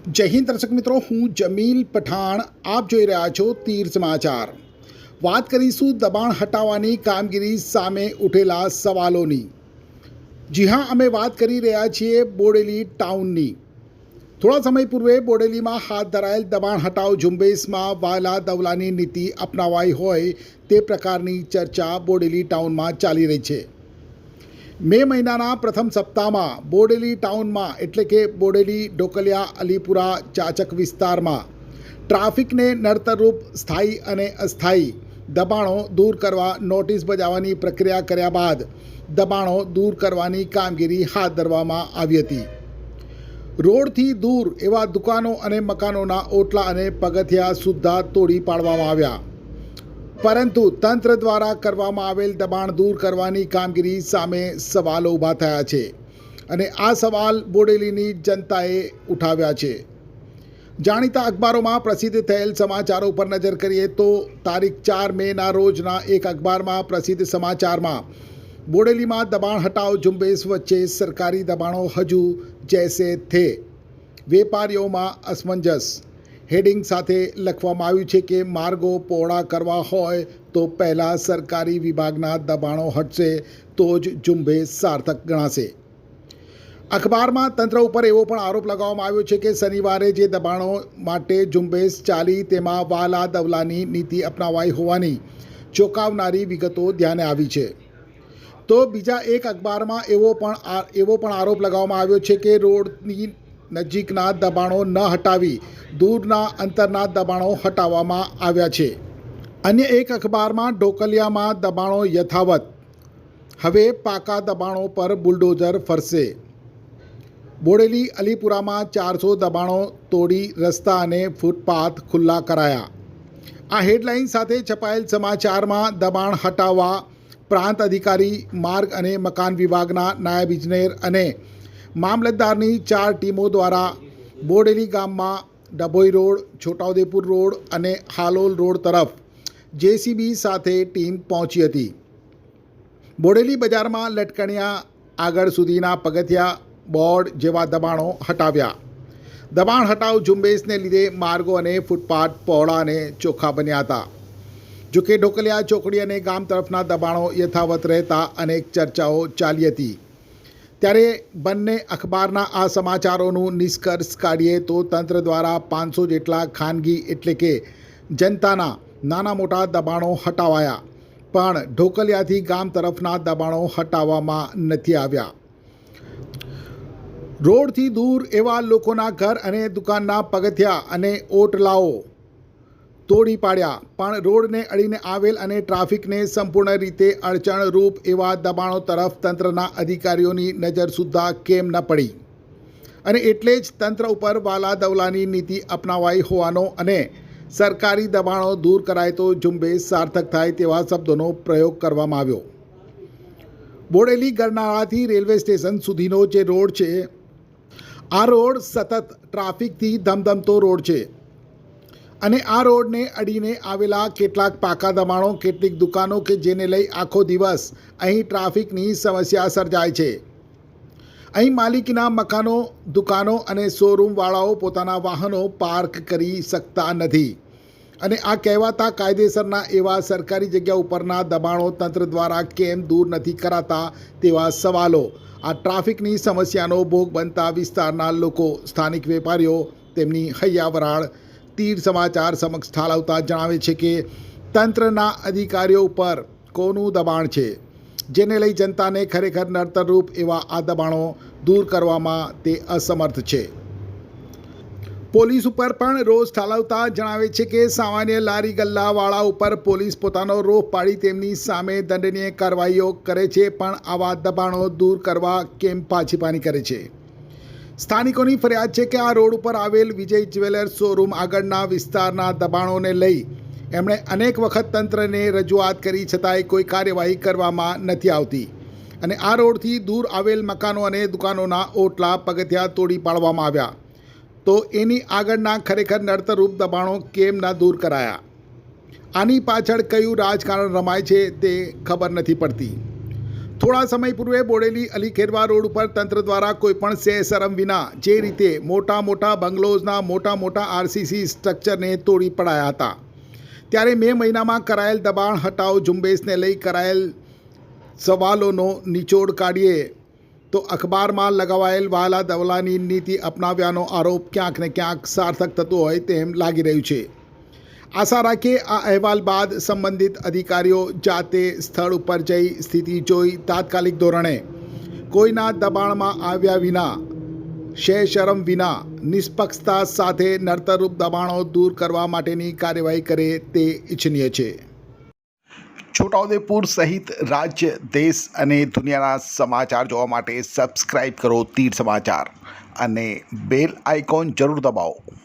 જય હિન્દ દર્શક મિત્રો, હું જમીલ પઠાણ. આપ જોઈ રહ્યા છો તીર સમાચાર. વાત કરીશું દબાણ હટાવવાની કામગીરી સામે ઉઠેલા સવાલોની. જી હા, અમે વાત કરી રહ્યા છીએ બોડેલી ટાઉનની. થોડા સમય પૂર્વે બોડેલીમાં હાથ ધરાયેલ દબાણ હટાવ ઝુંબેશમાં વાલા દવલાની નીતિ અપનાવાઈ હોય તે પ્રકારની ચર્ચા બોડેલી ટાઉનમાં ચાલી રહી છે. મે મહિનાના પ્રથમ સપ્તાહમાં બોડેલી ટાઉનમાં એટલે કે બોડેલી, ઢોકલિયા, અલીપુરા, ચાચક વિસ્તારમાં ટ્રાફિકને નડતરરૂપ સ્થાયી અને અસ્થાયી દબાણો દૂર કરવા નોટિસ બજાવવાની પ્રક્રિયા કર્યા બાદ દબાણો દૂર કરવાની કામગીરી હાથ ધરવામાં આવી હતી. રોડથી દૂર એવા દુકાનો અને મકાનોના ઓટલા અને પગથિયા સુદ્ધા તોડી પાડવામાં આવ્યા, પરંતુ તંત્ર દ્વારા કરવામાં આવેલ દબાણ દૂર કરવાની કામગીરી સામે સવાલો ઊભા થયા છે અને આ સવાલ બોડેલીની જનતાએ ઉઠાવ્યા છે. જાણીતા અખબારોમાં પ્રસિદ્ધ થયેલ સમાચારો પર નજર કરીએ તો તારીખ 4 મેના રોજના એક અખબારમાં પ્રસિદ્ધ સમાચારમાં બોડેલીમાં દબાણ હટાવ ઝુંબેશ વચ્ચે સરકારી દબાણો હજુ જૈસે થે, વેપારીઓમાં અસમંજસ હેડિંગ સાથે લખવામાં આવ્યું છે કે માર્ગો પહોળા કરવા હોય તો પહેલાં સરકારી વિભાગના દબાણો હટશે તો જ ઝુંબેશ સાર્થક ગણાશે. અખબારમાં તંત્ર ઉપર એવો પણ આરોપ લગાવવામાં આવ્યો છે કે શનિવારે જે દબાણો માટે ઝુંબેશ ચાલી તેમાં વાલા દવલાની નીતિ અપનાવાઈ હોવાની ચોંકાવનારી વિગતો ધ્યાને આવી છે. તો બીજા એક અખબારમાં એવો પણ આરોપ લગાવવામાં આવ્યો છે કે રોડની નજીકના દબાણો ન હટાવી દૂરના અંતરના દબાણો હટાવવામાં આવ્યા છે. અન્ય એક અખબારમાં ઢોકલિયામાં દબાણો યથાવત, હવે પાકા દબાણો પર બુલડોઝર ફરશે. બોડેલી, અલીપુરામાં 400 દબાણો તોડી રસ્તા અને ફૂટપાથ ખુલ્લા કરાયા. આ હેડલાઇન સાથે છપાયેલ સમાચારમાં દબાણ હટાવવા પ્રાંત અધિકારી, માર્ગ અને મકાન વિભાગના નાયબ ઇજનેર અને મામલતદારની 4 ટીમો દ્વારા બોડેલી ગામમાં ડભોઈ રોડ, છોટાઉદેપુર રોડ અને હાલોલ રોડ તરફ જેસીબી સાથે ટીમ પહોંચી હતી. બોડેલી બજારમાં લટકણિયા આગળ સુધીના પગથિયા, બોર્ડ જેવા દબાણો હટાવ્યા. દબાણ હટાવ ઝુંબેશને લીધે માર્ગો અને ફૂટપાથ પહોળા અને ચોખ્ખા બન્યા હતા. જોકે ઢોકલિયા ચોકડી અને ગામ તરફના દબાણો યથાવત રહેતા અનેક ચર્ચાઓ ચાલી હતી. ત્યારે બંને અખબારના આ સમાચારોનું નિષ્કર્ષ કાઢીએ તો તંત્ર દ્વારા 500 જેટલા ખાનગી એટલે કે જનતાના નાના મોટા દબાણો હટાવાયા, પણ ઢોકલિયાથી ગામ તરફના દબાણો હટાવવામાં નથી આવ્યા. રોડથી દૂર એવા લોકોના ઘર અને દુકાનના પગથિયા અને ઓટલાઓ તોડી પાડ્યા, પણ રોડને અડીને આવેલ અને ટ્રાફિકને સંપૂર્ણ રીતે અડચણરૂપ એવા દબાણો તરફ તંત્રના અધિકારીઓની નજર સુદ્ધા કેમ ન પડી. અને એટલે જ તંત્ર ઉપર વાલા દવલાની નીતિ અપનાવાઈ હોવાનો અને સરકારી દબાણો દૂર કરાય તો ઝુંબેશ સાર્થક થાય તેવા શબ્દોનો પ્રયોગ કરવામાં આવ્યો. બોડેલી ગરનાળાથી રેલવે સ્ટેશન સુધીનો જે રોડ છે, આ રોડ સતત ટ્રાફિકથી ધમધમતો રોડ છે અને આ રોડને અડીને આવેલા કેટલાક પાકા દબાણો, કેટલીક દુકાનો કે જેને લઈ આખો દિવસ અહીં ટ્રાફિકની સમસ્યા સર્જાય છે. અહીં માલિકીના મકાનો, દુકાનો અને શોરૂમવાળાઓ પોતાના વાહનો પાર્ક કરી શકતા નથી અને આ કહેવાતા કાયદેસરના એવા સરકારી જગ્યા ઉપરના દબાણો તંત્ર દ્વારા કેમ દૂર નથી કરાતા તેવા સવાલો આ ટ્રાફિકની સમસ્યાનો ભોગ બનતા વિસ્તારના લોકો, સ્થાનિક વેપારીઓ તેમની હૈયાવરાળ તીર સમાચાર સમક્ષ ઠાલવતા જણાવે છે કે તંત્રના અધિકારીઓ ઉપર કોનું દબાણ છે, જેને લઈ જનતાને ખરેખર નડતરરૂપ એવા આ દબાણો દૂર કરવામાં તે અસમર્થ છે. પોલીસ ઉપર પણ રોષ ઠાલવતા જણાવે છે કે સામાન્ય લારી ગલ્લાવાળા ઉપર પોલીસ પોતાનો રોફ પાડી તેમની સામે દંડનીય કાર્યવાહીઓ કરે છે, પણ આવા દબાણો દૂર કરવા કેમ પાછીપાની કરે છે. સ્થાનિકોની ફરિયાદ છે કે આ રોડ ઉપર આવેલ વિજય જ્વેલર્સ શોરૂમ આગળના વિસ્તારના દબાણોને લઈ એમણે અનેક વખત તંત્રને રજૂઆત કરી, છતાંય કોઈ કાર્યવાહી કરવામાં નથી આવતી અને આ રોડથી દૂર આવેલ મકાનો અને દુકાનોના ઓટલા પગથિયા તોડી પાડવામાં આવ્યા, તો એની આગળના ખરેખર નડતરરૂપ દબાણો કેમ ન દૂર કરાયા? આની પાછળ કયું રાજકારણ રમાય છે તે ખબર નથી પડતી. થોડા સમય પૂર્વે બોડેલી અલી ખેરવા રોડ ઉપર તંત્ર દ્વારા કોઈપણ શરમ વિના જે રીતે મોટા મોટા બંગલોઝના મોટા મોટા આરસીસી સ્ટ્રક્ચરને તોડી પડાયા હતા, ત્યારે મે મહિનામાં કરાયેલ દબાણ હટાવ ઝુંબેશને લઈ કરાયેલ સવાલોનો નિચોડ કાઢીએ તો અખબારમાં લગાવાયેલ વહાલા દવલાની નીતિ અપનાવ્યાનો આરોપ ક્યાંક ને ક્યાંક સાર્થક થતો હોય તેમ લાગી રહ્યું છે. આશા રાખીએ આ અહેવાલ બાદ સંબંધિત અધિકારીઓ જાતે સ્થળ ઉપર જઈ સ્થિતિ જોઈ તાત્કાલિક ધોરણે કોઈના દબાણમાં આવ્યા વિના, શરમ વિના નિષ્પક્ષતા સાથે નડતરરૂપ દબાણો દૂર કરવા માટેની કાર્યવાહી કરે તે ઇચ્છનીય છે. છોટાઉદેપુર સહિત રાજ્ય, દેશ અને દુનિયાના સમાચાર જોવા માટે સબસ્ક્રાઇબ કરો તીર સમાચાર અને બેલ આઇકોન જરૂર દબાવો.